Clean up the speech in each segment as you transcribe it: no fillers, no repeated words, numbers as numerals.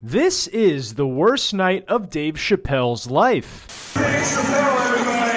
This is the worst night of Dave Chappelle's life. Dave Chappelle, everybody!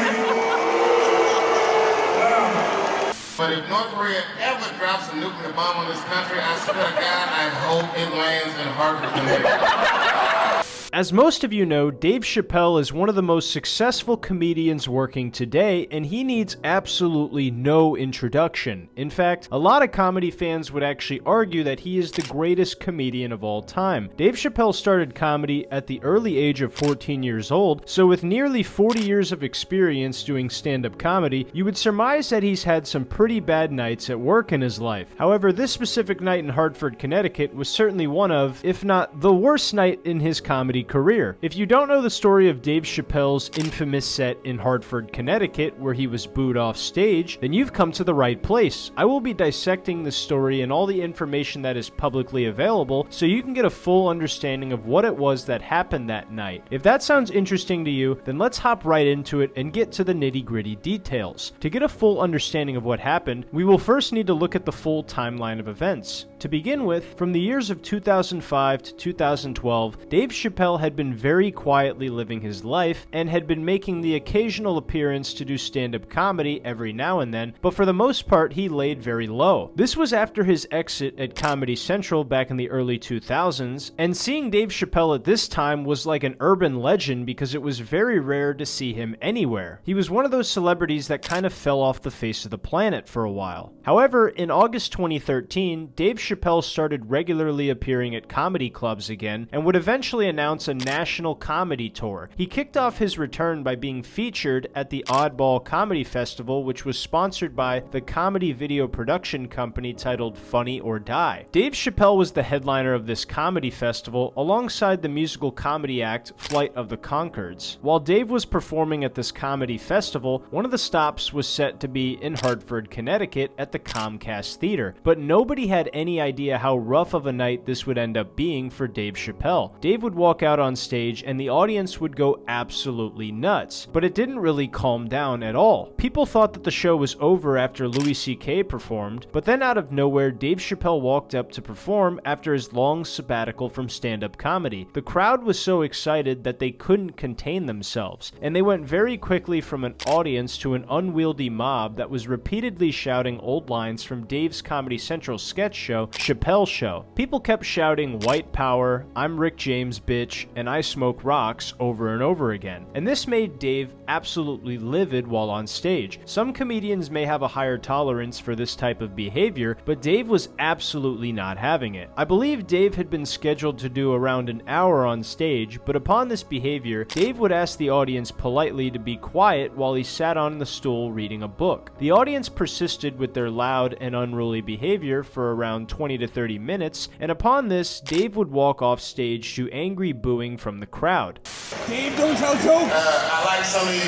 But if North Korea ever drops a nuclear bomb on this country, I swear to God, I hope it lands in Hartford, Connecticut. As most of you know, Dave Chappelle is one of the most successful comedians working today, and he needs absolutely no introduction. In fact, a lot of comedy fans would actually argue that he is the greatest comedian of all time. Dave Chappelle started comedy at the early age of 14 years old, so with nearly 40 years of experience doing stand-up comedy, you would surmise that he's had some pretty bad nights at work in his life. However, this specific night in Hartford, Connecticut was certainly one of, if not the worst night in his comedy career. If you don't know the story of Dave Chappelle's infamous set in Hartford, Connecticut, where he was booed off stage, then you've come to the right place. I will be dissecting the story and all the information that is publicly available so you can get a full understanding of what it was that happened that night. If that sounds interesting to you, then let's hop right into it and get to the nitty-gritty details. To get a full understanding of what happened, we will first need to look at the full timeline of events. To begin with, from the years of 2005 to 2012, Dave Chappelle had been very quietly living his life and had been making the occasional appearance to do stand-up comedy every now and then, but for the most part he laid very low. This was after his exit at Comedy Central back in the early 2000s, and seeing Dave Chappelle at this time was like an urban legend because it was very rare to see him anywhere. He was one of those celebrities that kind of fell off the face of the planet for a while. However, in August 2013, Dave Chappelle started regularly appearing at comedy clubs again and would eventually announce a national comedy tour. He kicked off his return by being featured at the Oddball Comedy Festival, which was sponsored by the comedy video production company titled Funny or Die. Dave Chappelle was the headliner of this comedy festival alongside the musical comedy act Flight of the Conchords. While Dave was performing at this comedy festival, one of the stops was set to be in Hartford, Connecticut at the Comcast Theater, but nobody had any idea how rough of a night this would end up being for Dave Chappelle. Dave would walk out on stage and the audience would go absolutely nuts, but it didn't really calm down at all. People thought that the show was over after Louis C.K. performed, but then out of nowhere, Dave Chappelle walked up to perform after his long sabbatical from stand-up comedy. The crowd was so excited that they couldn't contain themselves, and they went very quickly from an audience to an unwieldy mob that was repeatedly shouting old lines from Dave's Comedy Central sketch show, Chappelle Show. People kept shouting "White Power," "I'm Rick James, bitch," and "I smoke rocks" over and over again. And this made Dave absolutely livid while on stage. Some comedians may have a higher tolerance for this type of behavior, but Dave was absolutely not having it. I believe Dave had been scheduled to do around an hour on stage, but upon this behavior, Dave would ask the audience politely to be quiet while he sat on the stool reading a book. The audience persisted with their loud and unruly behavior for around 20 to 30 minutes, and upon this, Dave would walk off stage to angry booing from the crowd. Dave, don't tell jokes! I like some of you,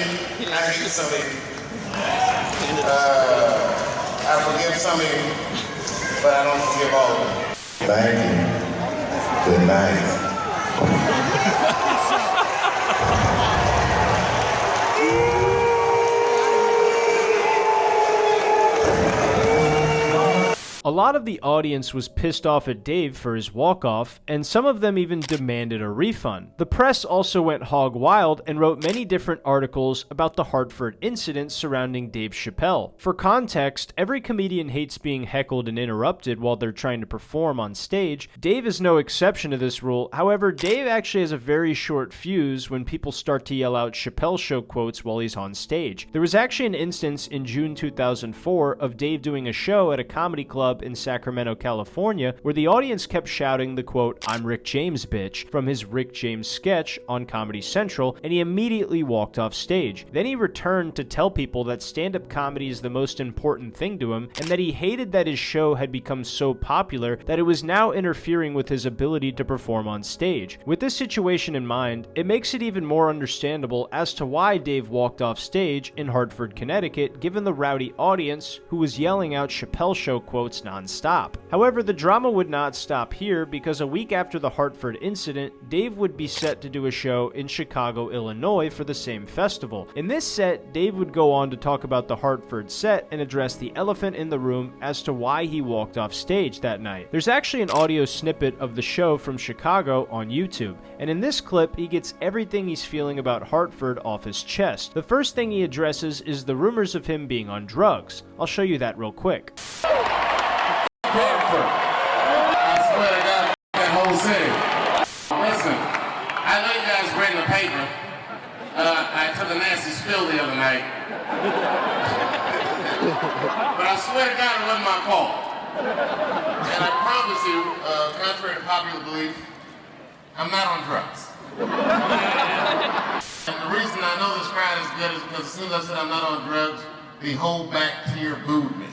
I hate some of you. I forgive some of you, but I don't forgive all of them. Thank you. Good night. A lot of the audience was pissed off at Dave for his walk-off, and some of them even demanded a refund. The press also went hog wild and wrote many different articles about the Hartford Incident surrounding Dave Chappelle. For context, every comedian hates being heckled and interrupted while they're trying to perform on stage. Dave is no exception to this rule. However, Dave actually has a very short fuse when people start to yell out Chappelle Show quotes while he's on stage. There was actually an instance in June 2004 of Dave doing a show at a comedy club in Sacramento, California, where the audience kept shouting the quote, "I'm Rick James, bitch," from his Rick James sketch on Comedy Central, and he immediately walked off stage. Then he returned to tell people that stand-up comedy is the most important thing to him, and that he hated that his show had become so popular that it was now interfering with his ability to perform on stage. With this situation in mind, it makes it even more understandable as to why Dave walked off stage in Hartford, Connecticut, given the rowdy audience who was yelling out Chappelle Show quotes non-stop. However, the drama would not stop here, because a week after the Hartford incident, Dave would be set to do a show in Chicago, Illinois for the same festival. In this set, Dave would go on to talk about the Hartford set and address the elephant in the room as to why he walked off stage that night. There's actually an audio snippet of the show from Chicago on YouTube, and in this clip, he gets everything he's feeling about Hartford off his chest. The first thing he addresses is the rumors of him being on drugs. I'll show you that real quick. Hartford. I swear to God, that whole city. Listen, I know you guys read in the paper. I took a nasty spill the other night. But I swear to God, it wasn't my fault. And I promise you, contrary to popular belief, I'm not on drugs. And the reason I know this crowd is good is because as soon as I said I'm not on drugs, the whole back tier booed me.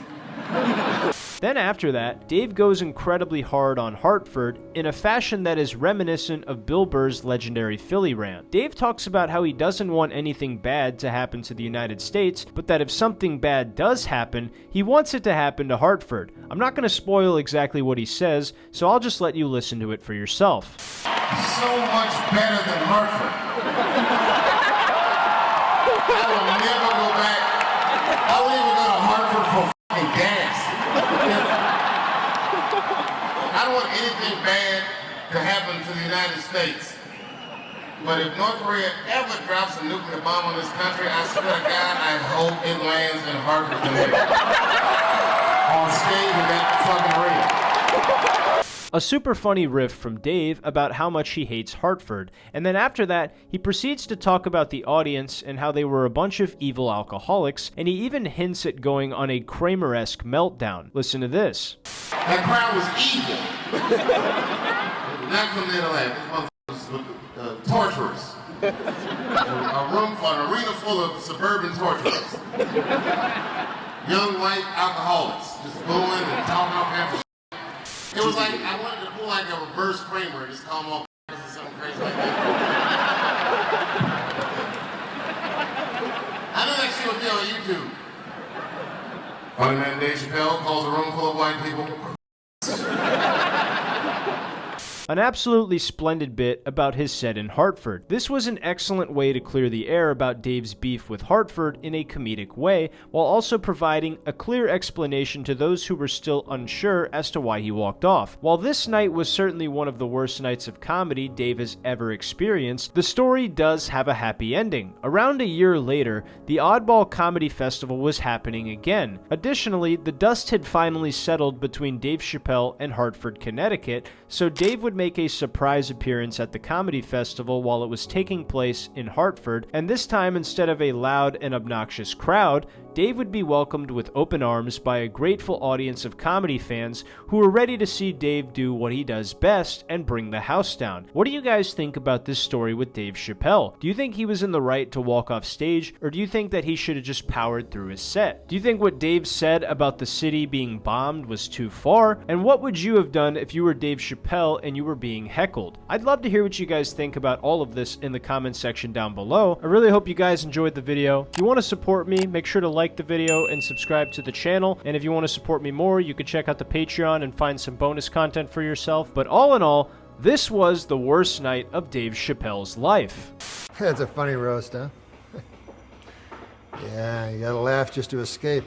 Then after that, Dave goes incredibly hard on Hartford in a fashion that is reminiscent of Bill Burr's legendary Philly rant. Dave talks about how he doesn't want anything bad to happen to the United States, but that if something bad does happen, he wants it to happen to Hartford. I'm not going to spoil exactly what he says, so I'll just let you listen to it for yourself. So much better than Hartford. I will never go back. I won't even go to Hartford for fucking gas. I don't want anything bad to happen to the United States. But if North Korea ever drops a nuclear bomb on this country, I swear to God, I hope it lands in Hartford, Connecticut. On stage with that fucking ring. A super funny riff from Dave about how much he hates Hartford, and then after that, he proceeds to talk about the audience and how they were a bunch of evil alcoholics, and he even hints at going on a Kramer-esque meltdown. Listen to this. That crowd was evil. Not coming in like these motherfuckers torturers. An arena full of suburban torturers. Young white alcoholics, just booing and talking all kinds of shit. It was like, I wanted to pull like a reverse Kramer, just call them all or something crazy like that. I knew that shit would be on YouTube. Funny man Dave Chappelle calls a room full of white people. An absolutely splendid bit about his set in Hartford. This was an excellent way to clear the air about Dave's beef with Hartford in a comedic way, while also providing a clear explanation to those who were still unsure as to why he walked off. While this night was certainly one of the worst nights of comedy Dave has ever experienced, the story does have a happy ending. Around a year later, the Oddball Comedy Festival was happening again. Additionally, the dust had finally settled between Dave Chappelle and Hartford, Connecticut, so Dave would make a surprise appearance at the comedy festival while it was taking place in Hartford, and this time, instead of a loud and obnoxious crowd, Dave would be welcomed with open arms by a grateful audience of comedy fans who were ready to see Dave do what he does best and bring the house down. What do you guys think about this story with Dave Chappelle? Do you think he was in the right to walk off stage, or do you think that he should have just powered through his set? Do you think what Dave said about the city being bombed was too far? And what would you have done if you were Dave Chappelle and you were being heckled? I'd love to hear what you guys think about all of this in the comment section down below. I really hope you guys enjoyed the video. If you want to support me, make sure to like the video and subscribe to the channel, and if you want to support me more, you can check out the Patreon and find some bonus content for yourself. But all in all, this was the worst night of Dave Chappelle's life. That's a funny roast, huh? Yeah, you gotta laugh just to escape.